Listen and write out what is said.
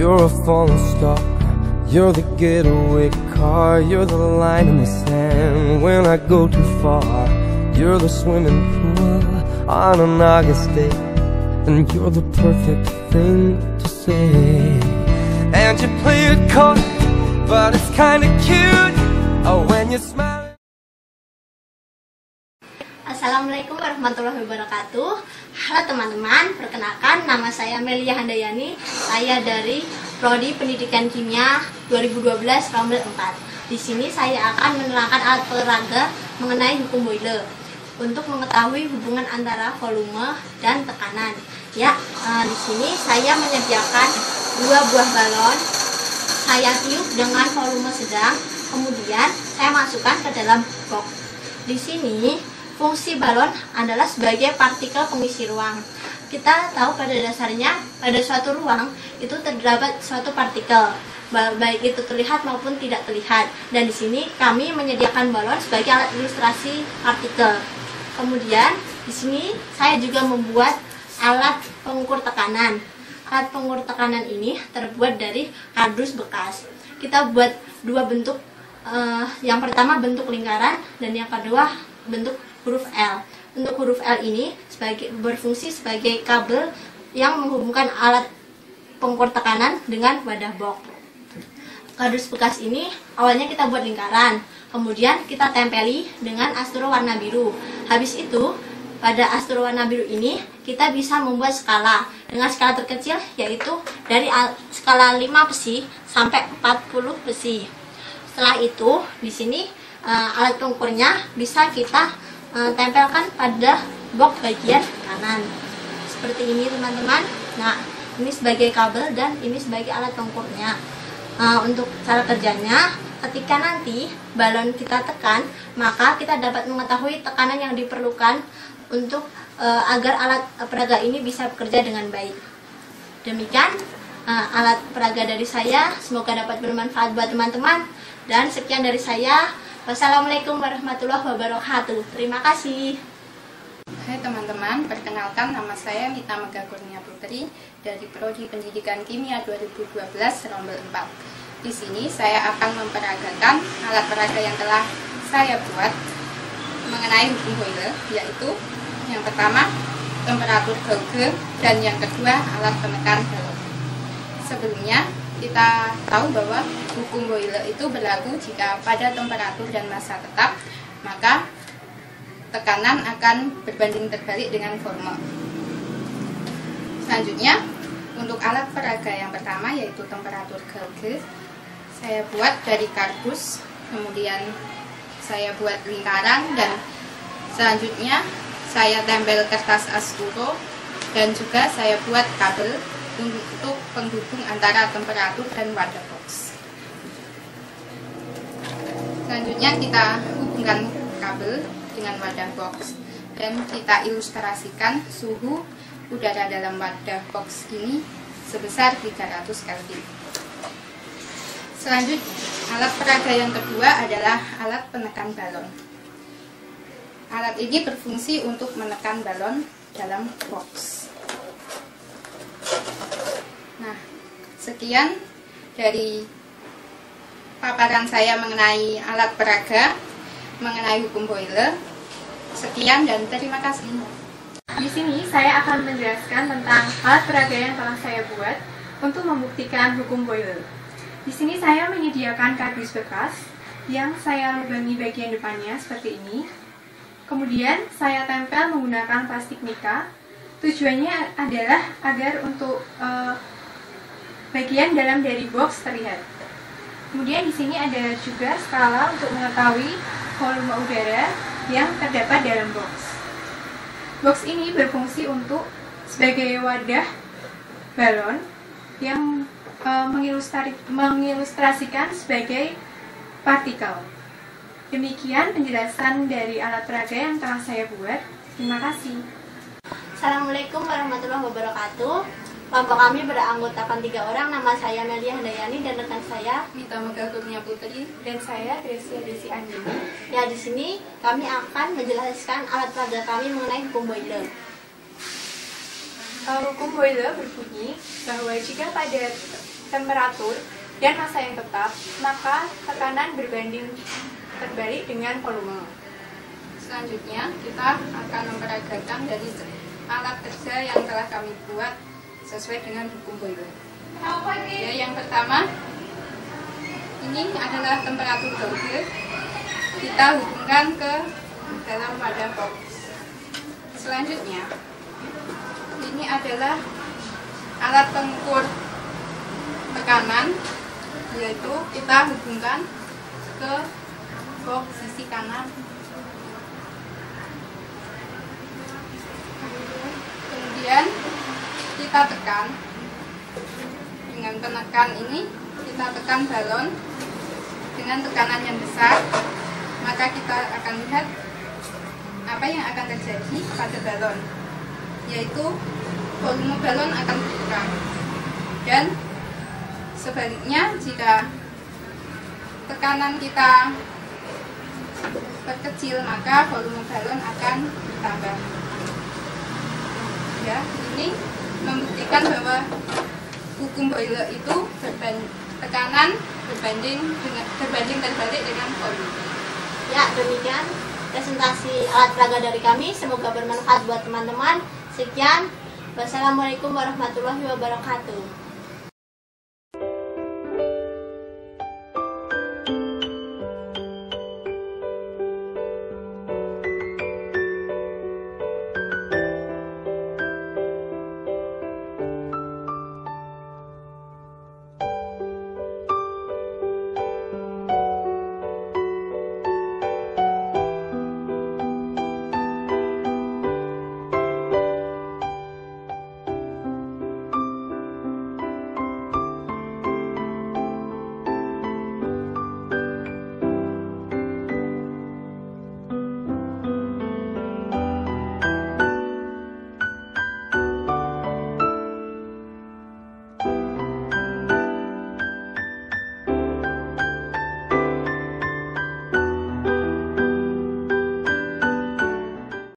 You're a falling star, you're the getaway car, you're the line in the sand when I go too far. You're the swimming pool on an August day, and you're the perfect thing to say. And you play it cold, but it's kinda cute when you smile. Assalamualaikum warahmatullahi wabarakatuh. Halo teman-teman, perkenalkan nama saya Melia Handayani. Saya dari Prodi Pendidikan Kimia 2012 Rombel 4. Di sini saya akan menerangkan alat peraga mengenai hukum Boyle untuk mengetahui hubungan antara volume dan tekanan. Ya, di sini saya menyediakan 2 buah balon. Saya tiup dengan volume sedang, kemudian saya masukkan ke dalam box. Di sini fungsi balon adalah sebagai partikel pengisi ruang. Kita tahu pada dasarnya pada suatu ruang itu terdapat suatu partikel, baik itu terlihat maupun tidak terlihat. Dan di sini kami menyediakan balon sebagai alat ilustrasi partikel. Kemudian di sini saya juga membuat alat pengukur tekanan. Alat pengukur tekanan ini terbuat dari kardus bekas. Kita buat 2 bentuk. Yang pertama bentuk lingkaran dan yang kedua bentuk huruf L. Untuk huruf L ini berfungsi sebagai kabel yang menghubungkan alat pengukur tekanan dengan wadah box. Kardus bekas ini awalnya kita buat lingkaran, kemudian kita tempeli dengan astro warna biru. Habis itu pada astro warna biru ini kita bisa membuat skala dengan skala terkecil, yaitu dari skala 5 besi sampai 40 besi. Setelah itu di sini alat pengukurnya bisa kita tempelkan pada box bagian kanan seperti ini teman-teman. Nah, ini sebagai kabel dan ini sebagai alat pengukurnya. Untuk cara kerjanya, ketika nanti balon kita tekan, maka kita dapat mengetahui tekanan yang diperlukan untuk agar alat peraga ini bisa bekerja dengan baik. Demikian alat peraga dari saya, semoga dapat bermanfaat buat teman-teman. Dan sekian dari saya. Wassalamualaikum warahmatullahi wabarakatuh. Terima kasih. Hai teman-teman, perkenalkan nama saya Mita Megha Kurnia Putri dari Prodi Pendidikan Kimia 2012 Rombel 4. Di sini saya akan memperagakan alat peraga yang telah saya buat mengenai hukum Boyle, yaitu yang pertama temperatur gauge dan yang kedua alat penekan balon. Sebelumnya kita tahu bahwa hukum Boyle itu berlaku jika pada temperatur dan massa tetap, maka tekanan akan berbanding terbalik dengan volume. Selanjutnya, untuk alat peraga yang pertama yaitu temperatur gauge, saya buat dari kardus, kemudian saya buat lingkaran, dan selanjutnya saya tempel kertas asturo, dan juga saya buat kabel untuk penghubung antara temperatur dan wadah box. Selanjutnya kita hubungkan kabel dengan wadah box dan kita ilustrasikan suhu udara dalam wadah box ini sebesar 300 Kelvin. Selanjutnya, alat peraga yang kedua adalah alat penekan balon. Alat ini berfungsi untuk menekan balon dalam box. Nah, sekian dari paparan saya mengenai alat peraga, mengenai hukum Boyle. Sekian dan terima kasih. Di sini saya akan menjelaskan tentang alat peraga yang telah saya buat untuk membuktikan hukum Boyle. Di sini saya menyediakan kardus bekas yang saya lubangi bagian depannya seperti ini. Kemudian saya tempel menggunakan plastik mika. Tujuannya adalah agar untuk bagian dalam dari box terlihat. Kemudian di sini ada juga skala untuk mengetahui volume udara yang terdapat dalam box. Box ini berfungsi untuk sebagai wadah balon yang mengilustrasikan sebagai partikel. Demikian penjelasan dari alat peraga yang telah saya buat. Terima kasih. Assalamualaikum warahmatullahi wabarakatuh. Kelompok kami beranggotakan 3 orang. Nama saya Melia Handayani dan rekan saya Mita Megha Kurnia Putri Dan saya Grecia Desi Anjani. Ya, di sini kami akan menjelaskan alat peraga kami mengenai hukum Boyle. Hukum Boyle berbunyi bahwa jika pada temperatur dan massa yang tetap, maka tekanan berbanding terbalik dengan volume. Selanjutnya, kita akan memperagakan dari alat kerja yang telah kami buat sesuai dengan hukum Boyle. Ya, yang pertama, ini adalah temperatur Boyle. Kita hubungkan ke dalam wadah box. Selanjutnya, ini adalah alat pengukur tekanan, yaitu kita hubungkan ke box sisi kanan. Kemudian kita tekan dengan penekan ini, kita tekan balon dengan tekanan yang besar, maka kita akan lihat apa yang akan terjadi pada balon, yaitu volume balon akan berkurang. Dan sebaliknya, jika tekanan kita berkecil, maka volume balon akan bertambah. Ya, ini membuktikan bahwa hukum Boyle itu tekanan terbalik dengan volume. Ya, demikian presentasi alat peraga dari kami. Semoga bermanfaat buat teman-teman. Sekian. Wassalamualaikum warahmatullahi wabarakatuh.